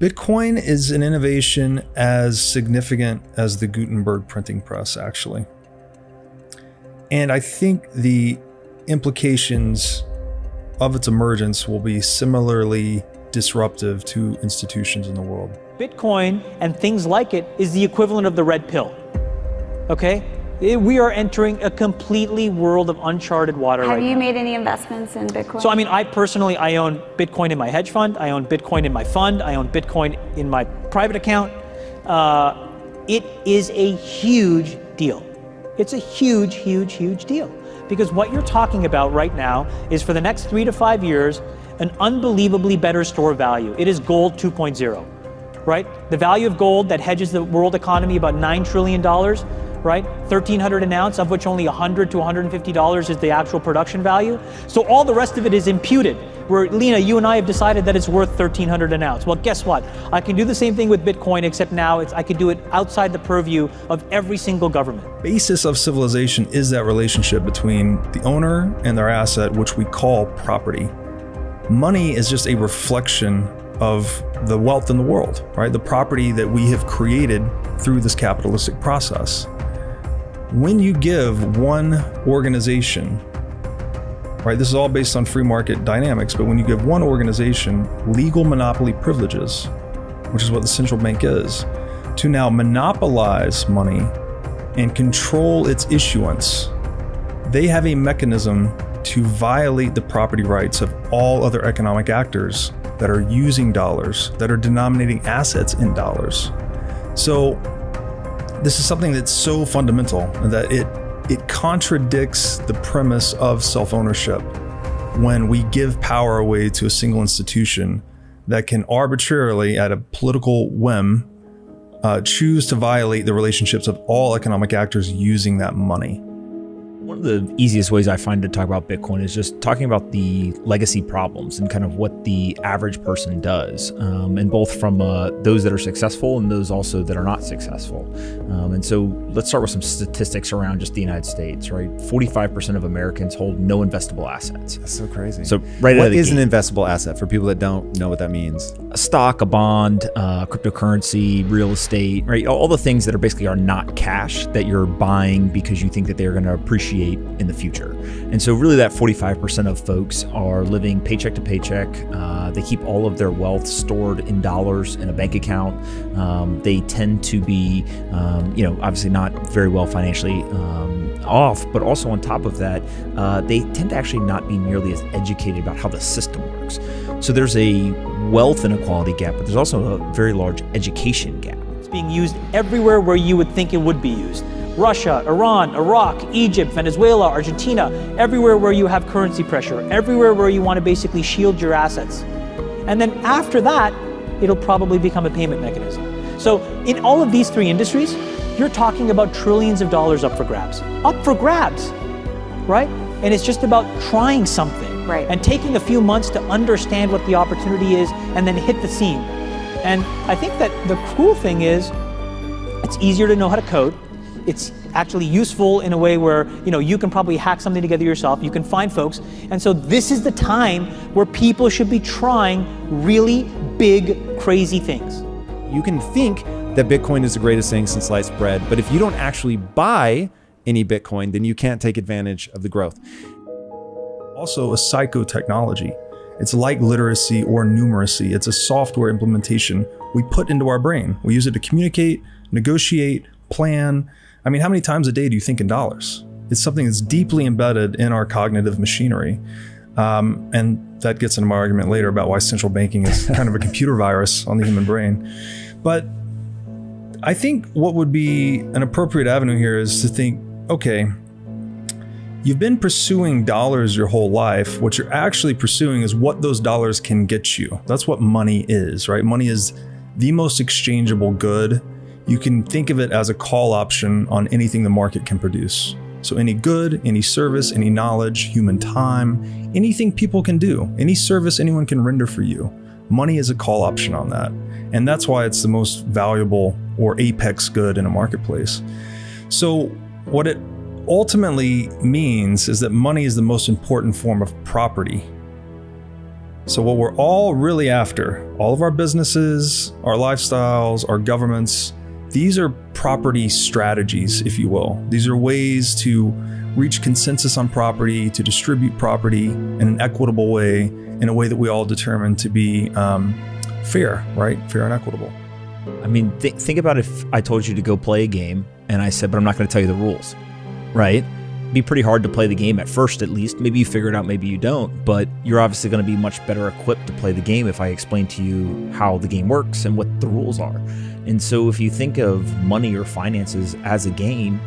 Bitcoin is an innovation as significant as the Gutenberg printing press, actually. And I think the implications of its emergence will be similarly disruptive to institutions in the world. Bitcoin and things like it is the equivalent of the red pill, okay? We are entering a completely world of uncharted water right now. Have you made any investments in Bitcoin? So, I mean, I personally own Bitcoin in my hedge fund. I own Bitcoin in my fund. I own Bitcoin in my private account. It is a huge deal. It's a huge, huge, huge deal. Because what you're talking about right now is for the next 3 to 5 years, an unbelievably better store of value. It is gold 2.0, right? The value of gold that hedges the world economy about $9 trillion, right? 1,300 an ounce, of which only $100 to $150 is the actual production value. So all the rest of it is imputed, where Lena, you and I have decided that it's worth 1,300 an ounce. Well, guess what? I can do the same thing with Bitcoin, except now I can do it outside the purview of every single government. Basis of civilization is that relationship between the owner and their asset, which we call property. Money is just a reflection of the wealth in the world, right? The property that we have created through this capitalistic process. When you give one organization, right, this is all based on free market dynamics, but when you give one organization legal monopoly privileges, which is what the central bank is, to now monopolize money and control its issuance, they have a mechanism to violate the property rights of all other economic actors that are using dollars, that are denominating assets in dollars. So this is something that's so fundamental that it contradicts the premise of self-ownership when we give power away to a single institution that can arbitrarily, at a political whim, choose to violate the relationships of all economic actors using that money. One of the easiest ways I find to talk about Bitcoin is just talking about the legacy problems and kind of what the average person does, and both from those that are successful and those also that are not successful. And so let's start with some statistics around just the United States, right? 45% of Americans hold no investable assets. That's so crazy. So right what is an investable asset for people that don't know what that means? A stock, a bond, cryptocurrency, real estate, right? All the things that basically are not cash that you're buying because you think that they're going to appreciate in the future. And so really that 45% of folks are living paycheck to paycheck. They keep all of their wealth stored in dollars in a bank account. They tend to be, obviously not very well financially off, but also on top of that, they tend to actually not be nearly as educated about how the system works. So there's a wealth inequality gap, but there's also a very large education gap. It's being used everywhere where you would think it would be used. Russia, Iran, Iraq, Egypt, Venezuela, Argentina, everywhere where you have currency pressure, everywhere where you want to basically shield your assets. And then after that, it'll probably become a payment mechanism. So in all of these three industries, you're talking about trillions of dollars up for grabs, right? And it's just about trying something, right, and taking a few months to understand what the opportunity is and then hit the scene. And I think that the cool thing is it's easier to know how to code. It's actually useful in a way where, you can probably hack something together yourself. You can find folks. And so this is the time where people should be trying really big, crazy things. You can think that Bitcoin is the greatest thing since sliced bread, but if you don't actually buy any Bitcoin, then you can't take advantage of the growth. Also a psychotechnology. It's like literacy or numeracy. It's a software implementation we put into our brain. We use it to communicate, negotiate, plan. I mean, how many times a day do you think in dollars? It's something that's deeply embedded in our cognitive machinery. And that gets into my argument later about why central banking is kind of a computer virus on the human brain. But I think what would be an appropriate avenue here is to think, okay, you've been pursuing dollars your whole life. What you're actually pursuing is what those dollars can get you. That's what money is, right? Money is the most exchangeable good. You can think of it as a call option on anything the market can produce. So any good, any service, any knowledge, human time, anything people can do, any service anyone can render for you, money is a call option on that. And that's why it's the most valuable or apex good in a marketplace. So what it ultimately means is that money is the most important form of property. So what we're all really after, all of our businesses, our lifestyles, our governments, these are property strategies, if you will. These are ways to reach consensus on property, to distribute property in an equitable way, in a way that we all determine to be fair, right? Fair and equitable. I mean, think about if I told you to go play a game and I said, but I'm not going to tell you the rules, right? It'd be pretty hard to play the game at first, at least. Maybe you figure it out, maybe you don't, but you're obviously going to be much better equipped to play the game if I explain to you how the game works and what the rules are. And so if you think of money or finances as a game,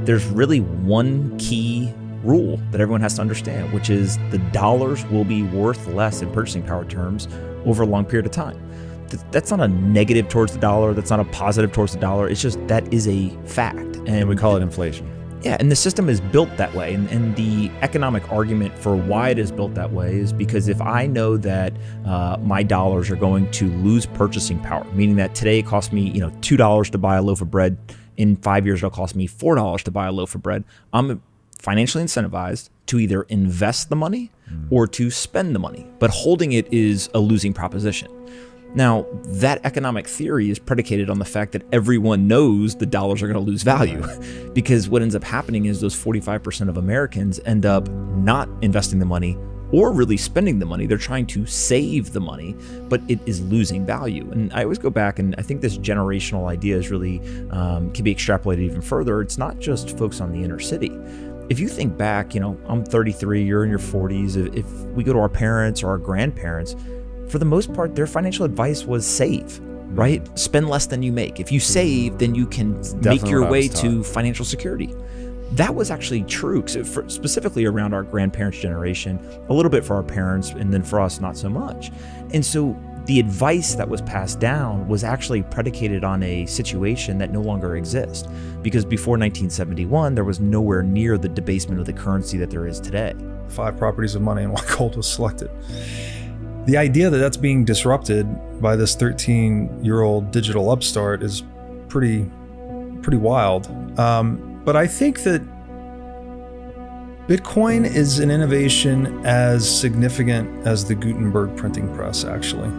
there's really one key rule that everyone has to understand, which is the dollars will be worth less in purchasing power terms over a long period of time. That's not a negative towards the dollar. That's not a positive towards the dollar. It's just that is a fact. And we call it inflation. Yeah, and the system is built that way. And the economic argument for why it is built that way is because if I know that my dollars are going to lose purchasing power, meaning that today it costs me $2 to buy a loaf of bread, in 5 years it'll cost me $4 to buy a loaf of bread, I'm financially incentivized to either invest the money or to spend the money. But holding it is a losing proposition. Now, that economic theory is predicated on the fact that everyone knows the dollars are going to lose value, because what ends up happening is those 45% of Americans end up not investing the money or really spending the money. They're trying to save the money, but it is losing value. And I always go back, and I think this generational idea is really can be extrapolated even further. It's not just folks on the inner city. If you think back, I'm 33, you're in your 40s. If we go to our parents or our grandparents, for the most part, their financial advice was save, right? Spend less than you make. If you save, then you can make your way to financial security. That was actually true, specifically around our grandparents' generation, a little bit for our parents, and then for us, not so much. And so the advice that was passed down was actually predicated on a situation that no longer exists, because before 1971, there was nowhere near the debasement of the currency that there is today. 5 properties of money and why gold was selected. The idea that that's being disrupted by this 13-year-old digital upstart is pretty wild. But I think that Bitcoin is an innovation as significant as the Gutenberg printing press, actually.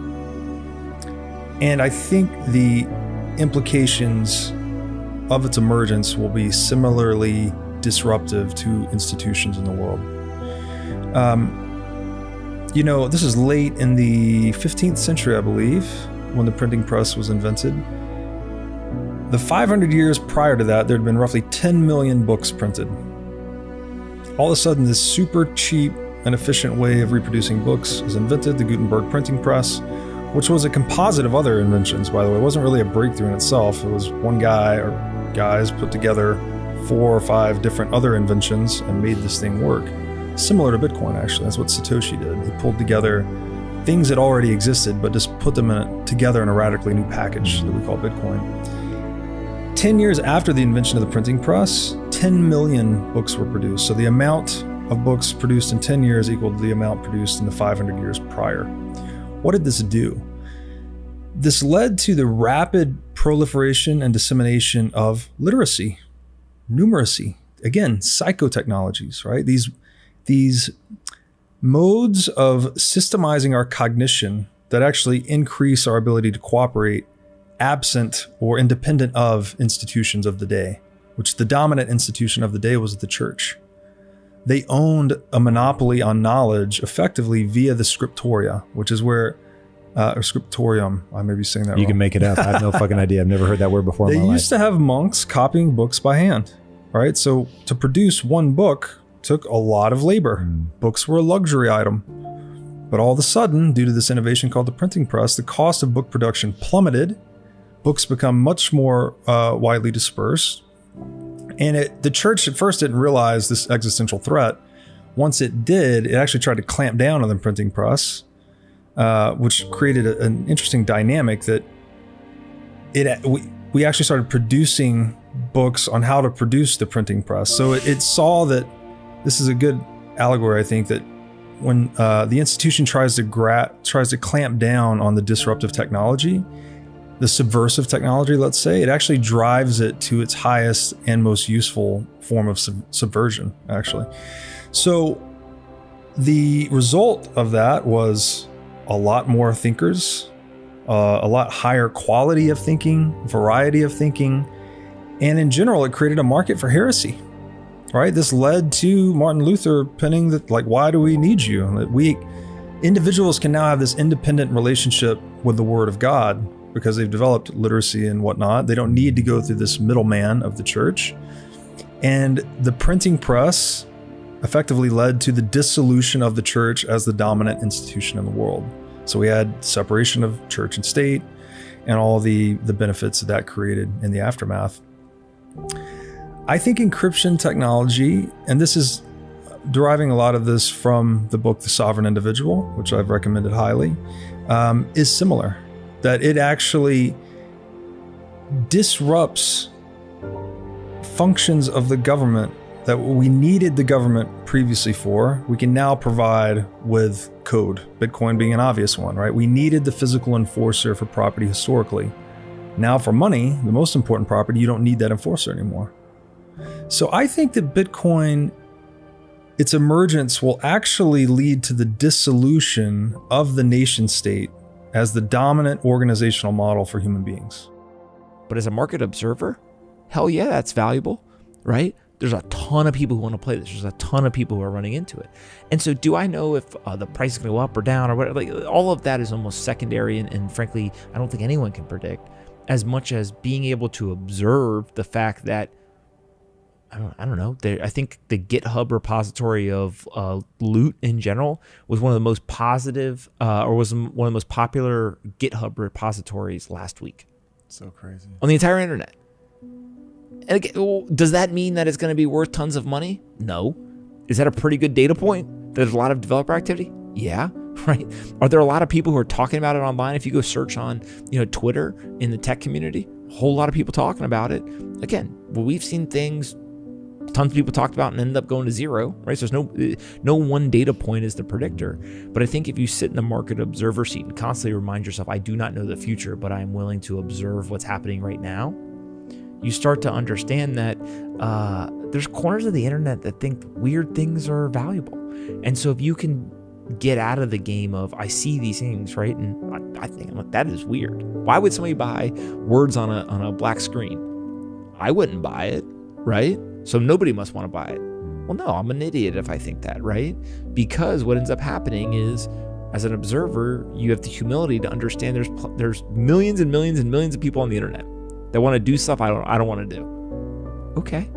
And I think the implications of its emergence will be similarly disruptive to institutions in the world. This is late in the 15th century, I believe, when the printing press was invented. The 500 years prior to that, there had been roughly 10 million books printed. All of a sudden, this super cheap and efficient way of reproducing books was invented, the Gutenberg printing press, which was a composite of other inventions, by the way. It wasn't really a breakthrough in itself. It was one guy or guys put together 4 or 5 different other inventions and made this thing work. Similar to Bitcoin, actually. That's what Satoshi did. He pulled together things that already existed, but just put them together in a radically new package that we call Bitcoin. 10 years after the invention of the printing press, 10 million books were produced. So the amount of books produced in 10 years equaled the amount produced in the 500 years prior. What did this do? This led to the rapid proliferation and dissemination of literacy, numeracy, again, psychotechnologies, right? These modes of systemizing our cognition that actually increase our ability to cooperate absent or independent of institutions of the day, which the dominant institution of the day was the church. They owned a monopoly on knowledge effectively via the scriptoria, which is where, or scriptorium, I may be saying that wrong. You can make it up. I have no fucking idea. I've never heard that word before in my life. They used to have monks copying books by hand, right? So to produce one book took a lot of labor. Books were a luxury item. But all of a sudden, due to this innovation called the printing press, the cost of book production plummeted. Books become much more widely dispersed. And the church at first didn't realize this existential threat. Once it did, it actually tried to clamp down on the printing press, which created an interesting dynamic that we actually started producing books on how to produce the printing press. So it saw that this is a good allegory, I think, that when the institution tries to clamp down on the disruptive technology, the subversive technology, let's say, it actually drives it to its highest and most useful form of subversion, actually. So the result of that was a lot more thinkers, a lot higher quality of thinking, variety of thinking, and in general, it created a market for heresy. Right? This led to Martin Luther penning that, like, why do we need you? That individuals can now have this independent relationship with the Word of God because they've developed literacy and whatnot. They don't need to go through this middleman of the church. And the printing press effectively led to the dissolution of the church as the dominant institution in the world. So we had separation of church and state and all the benefits that created in the aftermath. I think encryption technology, and this is deriving a lot of this from the book The Sovereign Individual, which I've recommended highly, is similar. That it actually disrupts functions of the government that we needed the government previously for, we can now provide with code, Bitcoin being an obvious one, right? We needed the physical enforcer for property historically. Now for money, the most important property, you don't need that enforcer anymore. So I think that Bitcoin, its emergence will actually lead to the dissolution of the nation state as the dominant organizational model for human beings. But as a market observer, hell yeah, that's valuable, right? There's a ton of people who want to play this. There's a ton of people who are running into it. And so do I know if the price is going to go up or down or whatever? Like, all of that is almost secondary. And frankly, I don't think anyone can predict, as much as being able to observe the fact that, I don't know. I think the GitHub repository of loot in general was one of the most positive, or was one of the most popular GitHub repositories last week. So crazy. On the entire internet. And again, does that mean that it's going to be worth tons of money? No. Is that a pretty good data point? There's a lot of developer activity? Yeah. Right. Are there a lot of people who are talking about it online? If you go search on, Twitter in the tech community, a whole lot of people talking about it. Again, well, we've seen things tons of people talked about and ended up going to zero, right? So there's no one data point is the predictor. But I think if you sit in the market observer seat and constantly remind yourself, I do not know the future, but I'm willing to observe what's happening right now, you start to understand that there's corners of the internet that think weird things are valuable. And so if you can get out of the game of, I see these things, right? And I think, like, that is weird. Why would somebody buy words on a black screen? I wouldn't buy it, right? So nobody must want to buy it. Well, no, I'm an idiot if I think that, right? Because what ends up happening is, as an observer, you have the humility to understand there's millions and millions and millions of people on the internet that want to do stuff I don't want to do. Okay.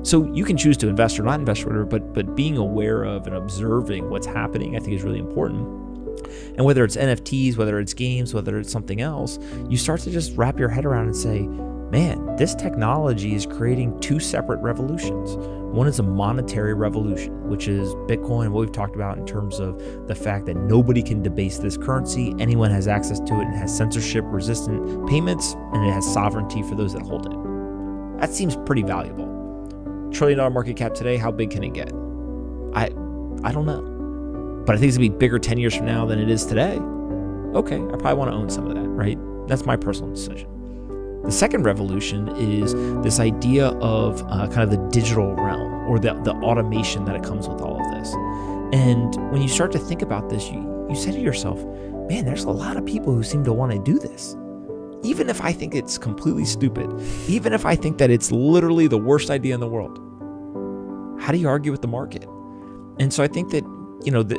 So you can choose to invest or not invest or whatever, but being aware of and observing what's happening, I think, is really important. And whether it's NFTs, whether it's games, whether it's something else, you start to just wrap your head around and say, man, this technology is creating two separate revolutions. One is a monetary revolution, which is Bitcoin, what we've talked about in terms of the fact that nobody can debase this currency. Anyone has access to it, and has censorship-resistant payments, and it has sovereignty for those that hold it. That seems pretty valuable. $1 trillion market cap today, how big can it get? I don't know. But I think it's going to be bigger 10 years from now than it is today. Okay, I probably want to own some of that, right? That's my personal decision. The second revolution is this idea of kind of the digital realm, or the automation that it comes with all of this. And when you start to think about this, you say to yourself, man, there's a lot of people who seem to want to do this. Even if I think it's completely stupid, even if I think that it's literally the worst idea in the world, how do you argue with the market? And so I think that,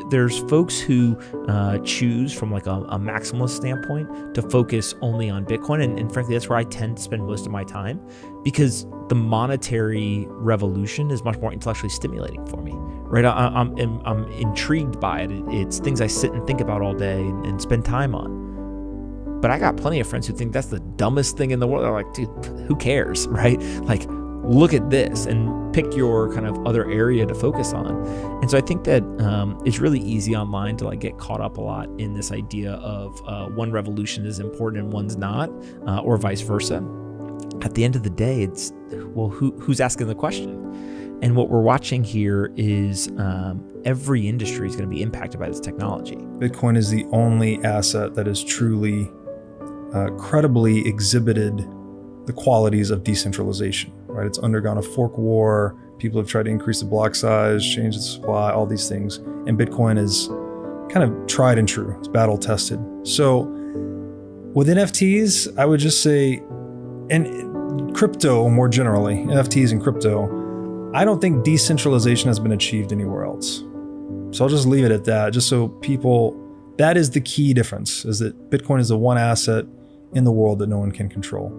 there's folks who choose from like a maximalist standpoint to focus only on Bitcoin. And frankly, that's where I tend to spend most of my time, because the monetary revolution is much more intellectually stimulating for me, right? I'm intrigued by it. It's things I sit and think about all day and spend time on. But I got plenty of friends who think that's the dumbest thing in the world. They're like, dude, who cares, right? Like, look at this and pick your kind of other area to focus on. And so I think that it's really easy online to like get caught up a lot in this idea of one revolution is important and one's not, or vice versa. At the end of the day, it's, well, who's asking the question? And what we're watching here is every industry is going to be impacted by this technology. Bitcoin is the only asset that has truly, credibly exhibited the qualities of decentralization, right? It's undergone a fork war. People have tried to increase the block size, change the supply, all these things. And Bitcoin is kind of tried and true. It's battle tested. So with NFTs, I would just say, and crypto more generally, NFTs and crypto, I don't think decentralization has been achieved anywhere else. So I'll just leave it at that, just so people, that is the key difference, is that Bitcoin is the one asset in the world that no one can control.